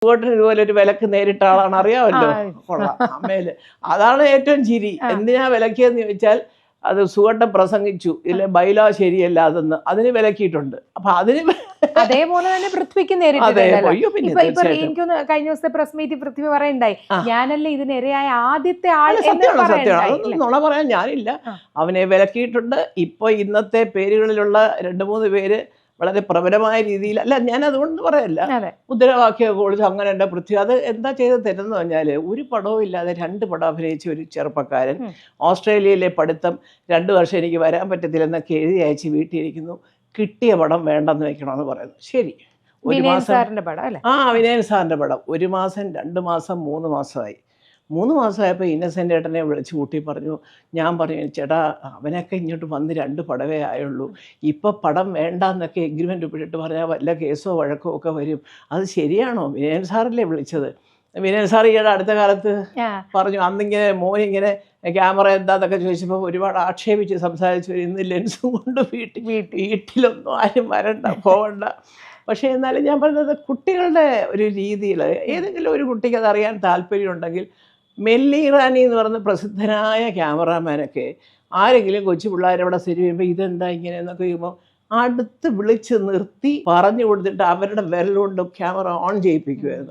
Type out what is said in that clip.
സുഖോട്ടന് ഇതുപോലെ ഒരു വിലക്ക് നേരിട്ട ആളാണ്, അറിയാമല്ലോ. കൊള്ളാം, അമ്മയില് അതാണ് ഏറ്റവും ചിരി. എന്തിനാ വിലക്കിയെന്ന് ചോദിച്ചാൽ അത് സുഖട്ടൻ പ്രസംഗിച്ചു, ഇല്ല ബൈലോ ശരിയല്ല അതെന്ന്, അതിന് വിലക്കിയിട്ടുണ്ട്. അപ്പൊ അതിന് അതേപോലെ തന്നെ പൃഥ്വിക്ക് നേരിട്ടിട്ടുണ്ടല്ലോ. ഇപ്പൊ എനിക്കൊന്ന് കഴിഞ്ഞ ദിവസത്തെ പ്രസ് മീറ്റ് പൃഥ്വി പറയണ്ടായി, ഞാനല്ലേ ഇതിനിരയായ ആദ്യത്തെ ആൾ. സത്യമാണ്, നുണ പറയാൻ ഞാനില്ല. അവനെ വിലക്കിയിട്ടുണ്ട്. ഇപ്പൊ ഇന്നത്തെ പേരുകളിലുള്ള 2-3 പേര് വളരെ പ്രബലമായ രീതിയിൽ, അല്ല ഞാൻ അതുകൊണ്ട് പറയല്ല, മുദ്രാവാക്യമൊക്കെ വിളിച്ച് അങ്ങനെ എൻ്റെ പൃഥ്വി അത് എന്താ ചെയ്ത് തരുന്നു പറഞ്ഞാൽ, ഒരു പടവും ഇല്ലാതെ 2 പടം അഭിനയിച്ച ഒരു ചെറുപ്പക്കാരൻ, ഓസ്ട്രേലിയയിലെ പഠിത്തം 2 വർഷം എനിക്ക് വരാൻ പറ്റത്തില്ലെന്നൊക്കെ എഴുതി അയച്ച് വീട്ടിലിരിക്കുന്നു, കിട്ടിയ പടം വേണ്ടെന്ന് വെക്കണമെന്ന് പറയുന്നു. ശരി, ഒരു മാസം വിനയൻ സാറിൻ്റെ പടം 1 മാസം 2 മാസം 3 മാസമായി. 3 മാസമായപ്പോൾ ഇന്നസെൻ്റ് ഏട്ടനെ വിളിച്ച് കൂട്ടി പറഞ്ഞു. ഞാൻ പറഞ്ഞു, ചേട്ടാ അവനൊക്കെ ഇങ്ങോട്ട് വന്ന് 2 പടവേ ആയുള്ളൂ, ഇപ്പം പടം വേണ്ടെന്നൊക്കെ എഗ്രിമെൻ്റ് ഒപ്പിട്ടിട്ട് പറഞ്ഞാൽ വല്ല കേസോ വഴക്കോ ഒക്കെ വരും. അത് ശരിയാണോ? വിനയൻ സാറല്ലേ വിളിച്ചത്. വിനയൻ സാർ ഈയിടെ അടുത്ത കാലത്ത് പറഞ്ഞു, അന്നിങ്ങനെ മോനിങ്ങനെ ക്യാമറ എന്താന്നൊക്കെ ചോദിച്ചപ്പോൾ ഒരുപാട് ആക്ഷേപിച്ച് സംസാരിച്ചു. ഇന്ന് ലെൻസും കൊണ്ട് വീട്ടിലൊന്നും ആരും വരണ്ട, പോവണ്ട. പക്ഷേ എന്നാലും ഞാൻ പറഞ്ഞത്, കുട്ടികളുടെ ഒരു രീതിയിൽ ഏതെങ്കിലും ഒരു കുട്ടിക്ക് അതറിയാൻ താല്പര്യമുണ്ടെങ്കിൽ, മെല്ലി ഇറാനി എന്ന് പറയുന്ന പ്രസിദ്ധനായ ക്യാമറാമാനൊക്കെ ആരെങ്കിലും കൊച്ചു പിള്ളേരവിടെ ശരി വരുമ്പോൾ ഇതെന്താ ഇങ്ങനെ എന്നൊക്കെ ചെയ്യുമ്പോൾ അടുത്ത് വിളിച്ച് നിർത്തി പറഞ്ഞു കൊടുത്തിട്ട് അവരുടെ വിരലുകൊണ്ട് ക്യാമറ ഓൺ ചെയ്യിപ്പിക്കുമായിരുന്നു.